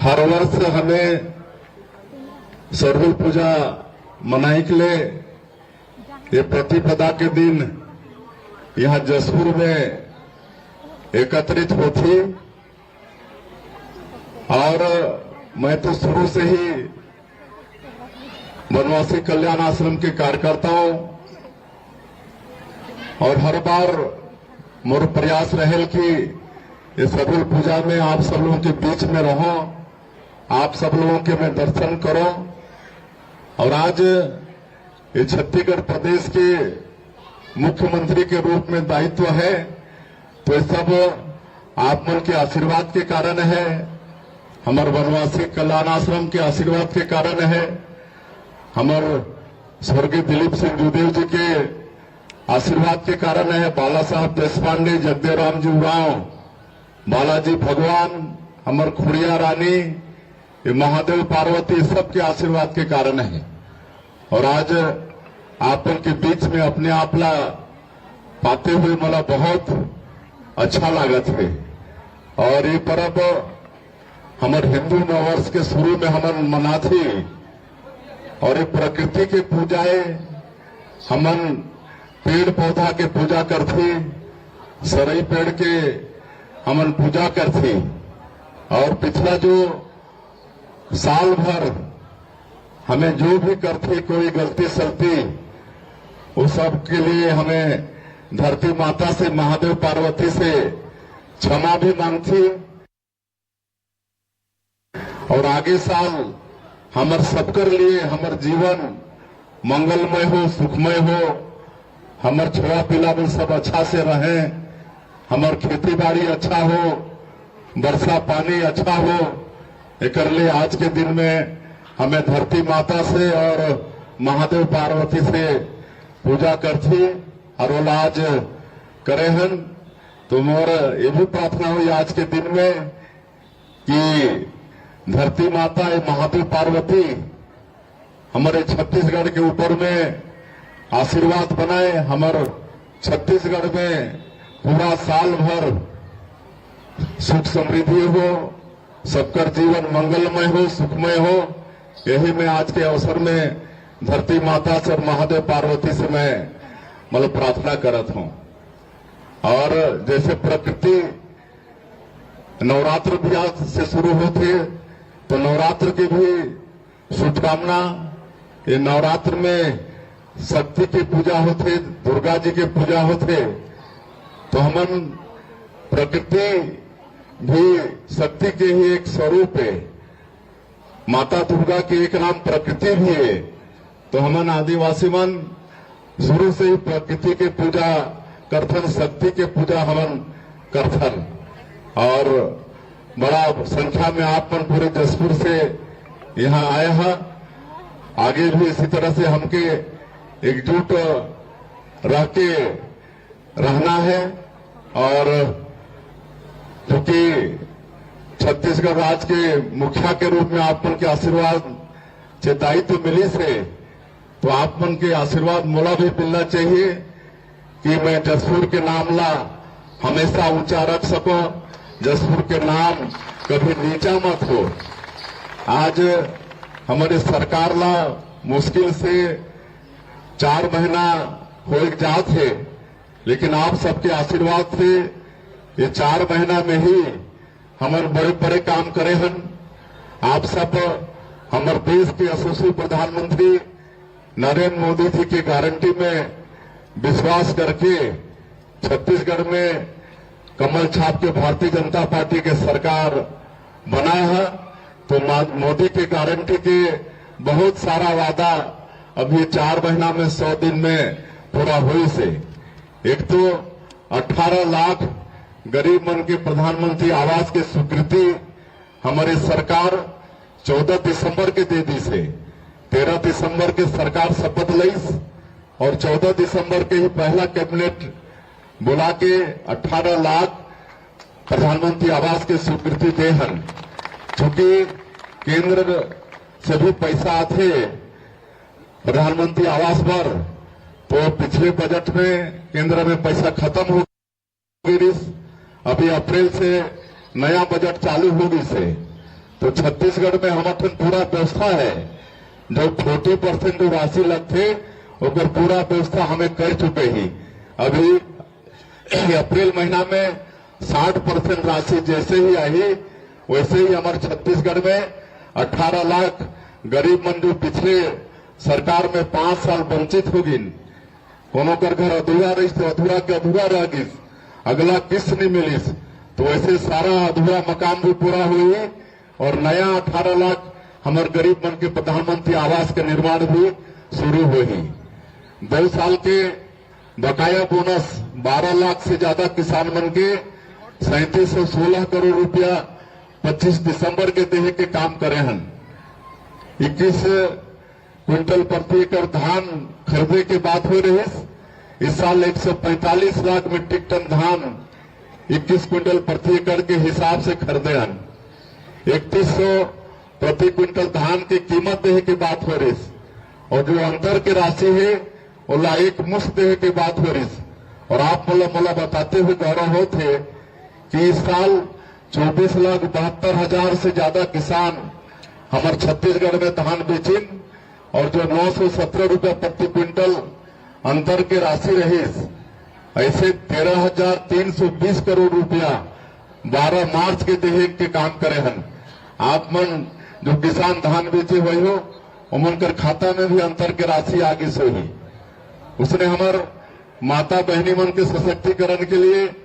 हर वर्ष हमें सरहुल पूजा मनाने के लिए ये प्रतिपदा के दिन यहाँ जसपुर में एकत्रित होती और मैं तो शुरू से ही वनवासी कल्याण आश्रम के कार्यकर्ता हूं और हर बार मोर प्रयास रहे कि ये सरहुल पूजा में आप सब लोगों के बीच में रहो, आप सब लोगों के मैं दर्शन करो। और आज ये छत्तीसगढ़ प्रदेश के मुख्यमंत्री के रूप में दायित्व है, तो ये सब आप मन के आशीर्वाद के कारण है, हमारे वनवासी कल्याण आश्रम के आशीर्वाद के कारण है, हमारे स्वर्गीय दिलीप सिंह जूदेव जी के आशीर्वाद के कारण है, बाला साहब देशपांडे, जगदेव राम जी उरांव, बालाजी भगवान, हमार खुड़िया रानी, ये महादेव पार्वती, सबके आशीर्वाद के कारण है। और आज आप के बीच में अपने आपला पाते हुए मला बहुत अच्छा लागत है। और ये पर्व हमारे हिंदू नववर्ष के शुरू में हम मनाती और ये प्रकृति के पूजाए हमन पेड़ पौधा के पूजा करती, सरई पेड़ के हमन पूजा करती। और पिछला जो साल भर हमें जो भी करती कोई गलती सलती वो सब के लिए हमें धरती माता से, महादेव पार्वती से क्षमा भी मांगती। और आगे साल हमार सबकर लिए हमार जीवन मंगलमय हो, सुखमय हो, हमार छोड़ा पिला में सब अच्छा से रहे, हमार खेती बाड़ी अच्छा हो, वर्षा पानी अच्छा हो। एक लिए आज के दिन में हमें धरती माता से और महादेव पार्वती से पूजा करती और वो आज करे हन। तो मोर ये भी प्रार्थना हुई आज के दिन में कि धरती माता महादेव पार्वती हमारे छत्तीसगढ़ के ऊपर में आशीर्वाद बनाए, हमारे छत्तीसगढ़ में पूरा साल भर सुख समृद्धि हो, सबका जीवन मंगलमय हो, सुखमय हो। यही मैं आज के अवसर में धरती माता से और महादेव पार्वती से मैं मतलब प्रार्थना करत हूं। और जैसे प्रकृति नवरात्र भी आज से शुरू होते, तो नवरात्र की भी शुभकामना। ये नवरात्र में शक्ति की पूजा होते, दुर्गा जी की पूजा होते, तो हमन प्रकृति भी शक्ति के ही एक स्वरूप है, माता दुर्गा के एक नाम प्रकृति भी है। तो हमन आदिवासी मन शुरू से ही प्रकृति के पूजा करथन, शक्ति के पूजा हमन करथन। और बड़ा संख्या में आप मन पूरे जसपुर से यहाँ आए हैं। आगे भी इसी तरह से हमके एकजुट रह के रहना है। और क्योंकि छत्तीसगढ़ राज्य के मुखिया के रूप में आप मन के आशीर्वाद से दायित्व मिली से, तो आप मन के आशीर्वाद मोला भी मिलना चाहिए कि मैं जसपुर के नाम ला हमेशा ऊंचा रख सको, जसपुर के नाम कभी नीचा मत हो। आज हमारे सरकार ला मुश्किल से 4 महीना हो जात है, लेकिन आप सबके आशीर्वाद से ये 4 महीना में ही हमारे बड़े बड़े काम करे हन। आप सब हमारे देश के यशस्वी प्रधानमंत्री नरेंद्र मोदी जी की गारंटी में विश्वास करके छत्तीसगढ़ में कमल छाप के भारतीय जनता पार्टी के सरकार बनाया है। तो मोदी की गारंटी के बहुत सारा वादा अभी 4 महीना में 100 दिन में पूरा हुई से। एक तो 18 लाख गरीब मन के प्रधानमंत्री आवास की स्वीकृति हमारी सरकार 14 दिसंबर के दे दी से। 13 दिसंबर के सरकार शपथ ली और 14 दिसंबर के ही पहला कैबिनेट बुला के 18 लाख प्रधानमंत्री आवास की स्वीकृति दे हन। चूंकि केंद्र से भी पैसा आते प्रधानमंत्री आवास पर, तो पिछले बजट में केंद्र में पैसा खत्म हो गई। अभी अप्रैल से नया बजट चालू होगी से, तो छत्तीसगढ़ में हमारे पूरा व्यवस्था है। जो 40% जो राशि लगते ओकर पूरा व्यवस्था हमें कर चुके ही। अभी अप्रैल महीना में 60% राशि जैसे ही आई वैसे ही हमारे छत्तीसगढ़ में 18 लाख गरीब मन जो पिछले सरकार में 5 साल वंचित हो गिन, कोनो कर घर अधूरा रही तो अधूरा के अधूरा रह गिस, अगला किस्त नहीं मिलिस, तो ऐसे सारा अधूरा मकान भी पूरा हुई और नया 18 लाख हमारे गरीब मन के प्रधानमंत्री आवास के निर्माण भी शुरू हुई। 2 साल के बकाया बोनस 12 लाख से ज्यादा किसान मन के 3716 करोड़ रुपया 25 दिसंबर के देहे के काम करे हैं। 21 क्विंटल प्रति एकड़ धान खरीदे के बात हो रही। इस साल 145 लाख मीट्रिक टन धान 21 क्विंटल प्रति एकड़ के हिसाब से खरीदे हैं। 3100 प्रति क्विंटल धान की कीमत देहे की बात हो रही और जो अंतर की राशि है ओला एक मुश्त देहे की बात हो रही। और आप मला बताते हुए गौरव होते कि इस साल 24,72,000 से ज्यादा किसान हमारे छत्तीसगढ़ में धान बेचिन और जो 917 रुपये प्रति क्विंटल अंतर की राशि रही, ऐसे 13,320 करोड़ रुपया 12 मार्च के देहे के काम करे हैं। आप मन जो किसान धान बेचे हुए हो उमन कर खाता में भी अंतर की राशि आगे से हुई। उसने हमार माता बहनी मन के सशक्तिकरण के लिए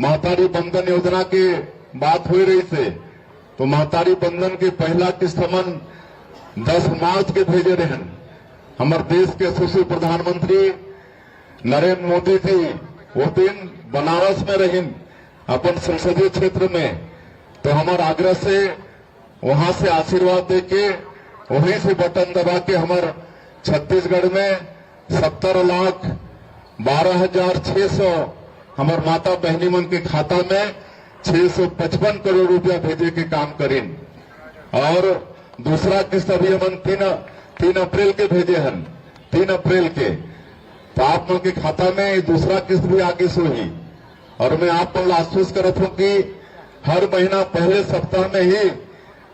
महतारी बंधन योजना की बात हो रही से, तो महतारी बंधन के पहला किस्त हमन 10 मार्च के भेजे रहे। हमारे देश के यशस्वी प्रधानमंत्री नरेंद्र मोदी जी वो दिन बनारस में रहीन अपन संसदीय क्षेत्र में, तो हमारे आग्रह से वहां से आशीर्वाद देके वहीं से बटन दबा के हमारे छत्तीसगढ़ में 70,12,600 हमारे माता बहनी मन के खाता में 655 करोड़ रुपया भेजे के काम करीन। और दूसरा किस्त अभी हम 3 अप्रैल के भेजे हैं, 3 अप्रैल के, तो आप लोग के खाता में दूसरा किस्त भी आगे से हुई। और मैं आप लोग आश्वस्त करता हूं कि हर महीना पहले सप्ताह में ही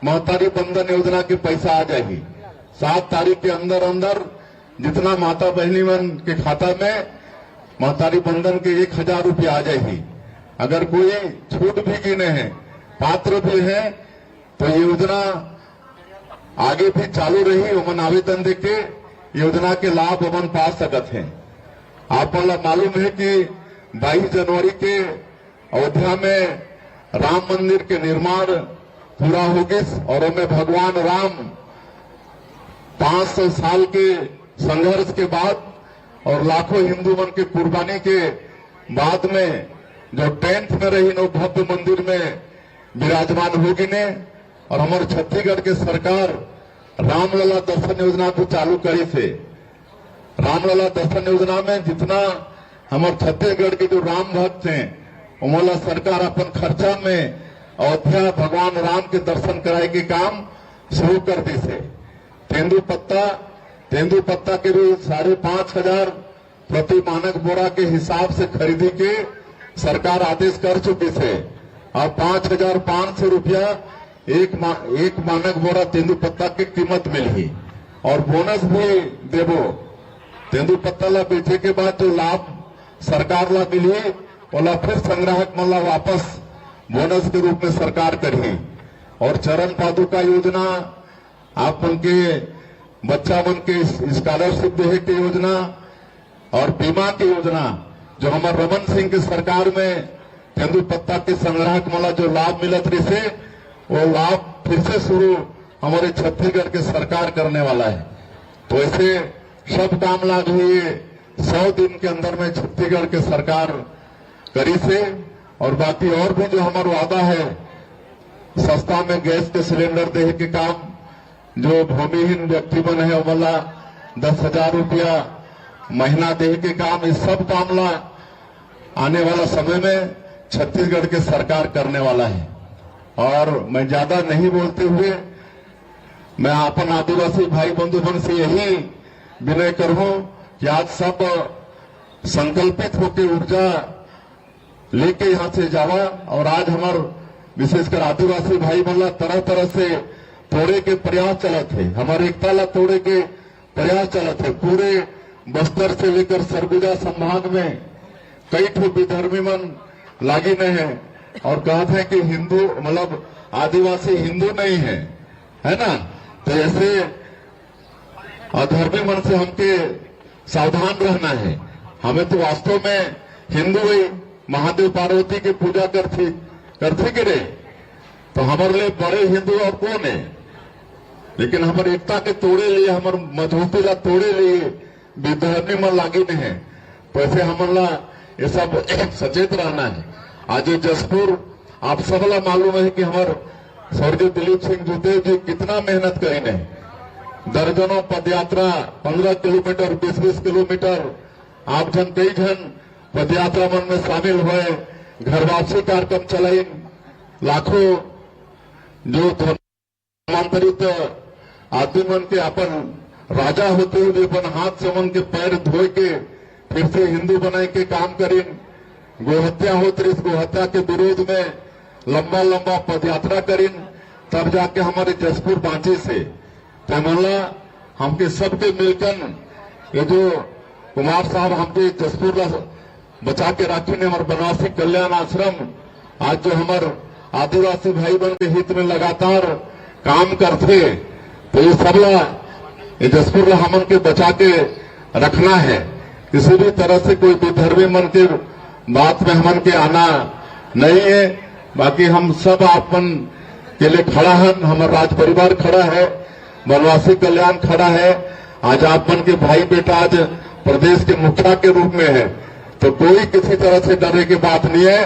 महतारी बंधन योजना के पैसा आ जाएगी। 7 तारीख के अंदर अंदर जितना माता बहनी मन के खाता में महतारी बंधन के 1,000 रुपया आ जाएगी। अगर कोई छूट भी गिने हैं, पात्र भी है, तो योजना आगे भी चालू रही। उमन आवेदन देके योजना के लाभ उमन पा सकत हैं। आप मालूम है कि 22 जनवरी के अयोध्या में राम मंदिर के निर्माण पूरा हो गया और उनमें भगवान राम 500 साल के संघर्ष के बाद और लाखों हिंदू मन के कुर्बानी के बाद में जो 10th में रही नो भव्य मंदिर में विराजमान होगी ने। और हमारे छत्तीसगढ़ के सरकार रामलला दर्शन योजना को चालू करी थे। रामलला दर्शन योजना में जितना हमारे छत्तीसगढ़ के जो राम भक्त हैं उमला सरकार अपन खर्चा में अयोध्या भगवान राम के दर्शन कराए के काम शुरू कर दी से। तेंदुपत्ता के भी 5,500 प्रति मानक बोरा के हिसाब से खरीदी के सरकार आदेश कर चुकी है। और 5,500 रुपया एक मानक बोरा तेंदुपत्ता की कीमत मिली और बोनस भी देवो। तेंदुपत्ता ला बेचे के बाद जो लाभ सरकार ला मिली ओला फिर संग्राहक मन ला वापस बोनस के रूप में सरकार करी। और चरण पादुका योजना, आप मन के बच्चा मन के स्कॉलरशिप देहे की योजना और बीमा की योजना जो हमारे रमन सिंह की सरकार में तेंदुपत्ता के संग्राहक मला जो लाभ मिलत रही से वो लाभ फिर से शुरू हमारे छत्तीसगढ़ के सरकार करने वाला है। तो ऐसे सब काम लाभ हुए 100 दिन के अंदर में छत्तीसगढ़ के सरकार करी से। और बाकी और भी जो हमारा वादा है सस्ता में गैस के सिलेंडर देहे के काम, जो भूमिहीन व्यक्ति बने हैं वाला 10,000 रुपया महीना देहे के काम, इस सब काम ला आने वाला समय में छत्तीसगढ़ के सरकार करने वाला है। और मैं ज्यादा नहीं बोलते हुए मैं अपन आदिवासी भाई बंधु मन से यही विनय करूं कि आज सब संकल्पित होकर ऊर्जा लेके यहां से जावा। और आज हमार विशेषकर आदिवासी भाई मन तरह तरह से तोड़े के प्रयास चलत है, हमारे एकता ला तोड़े के प्रयास चलत है। पूरे बस्तर से लेकर सरगुजा संभाग में कई ठो विधर्मी मन लागे नहीं है और कहते हैं कि हिंदू मतलब आदिवासी हिंदू नहीं है ना। तो ऐसे अधर्मी मन से हमके सावधान रहना है। हमें तो वास्तव में हिंदू ही महादेव पार्वती की पूजा करते कि रे, तो हमारे लिए बड़े हिंदू और कौन है। लेकिन हमारे एकता के तोड़े लिए, हमारे मजबूती ला तोड़े लिए विधर्मी मन लागे नहीं है। तो ऐसे हमारा ये सब सचेत रहना है। आज ये जसपुर आप सब ला मालूम है कि हमारे स्वर्गीय दिलीप सिंह जुदेव जी कितना मेहनत करें, दर्जनों पदयात्रा 15 किलोमीटर 20-20 किलोमीटर आप जन कई जन पदयात्रा मन में शामिल हुए, घर वापसी कार्यक्रम चलाई, लाखों जो धर्मांतरित आदमी मन के अपन राजा होते हुए अपन हाथ से मन के पैर धोए के फिर से हिंदू बनाए के काम करें। गोहत्या होती, इस गोहत्या के विरोध में लंबा लंबा पदयात्रा करें, तब जाके हमारे जसपुर बांची से तमला हमके सबके मिलकर ये जो कुमार साहब हमके जसपुर बचा के राखी ने हमारे बनवासी कल्याण आश्रम आज जो हमारे आदिवासी भाई बहन के हित में लगातार काम करते, तो ये सब ये जसपुर ला हमन के बचा के रखना है। किसी भी तरह से कोई विधर्मी मन के बात में हमन के आना नहीं है। बाकी हम सब आपन के लिए खड़ा है, हमारा राज परिवार खड़ा है, बनवासी कल्याण खड़ा है। आज आपन के भाई बेटा आज प्रदेश के मुखिया के रूप में है, तो कोई किसी तरह से डरने की बात नहीं है।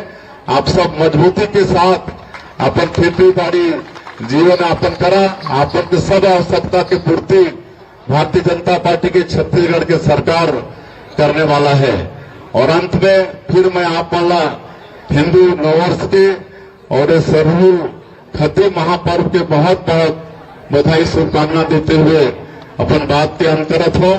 आप सब मजबूती के साथ अपन खेती बाड़ी जीवन यापन करा। आपन के सब आवश्यकता की पूर्ति भारतीय जनता पार्टी की छत्तीसगढ़ की सरकार करने वाला है। और अंत में फिर मैं आप वाला हिंदू नववर्ष के और सरहुल खती महापर्व के बहुत बहुत बधाई शुभकामना देते हुए अपन बात के अंत करत हो।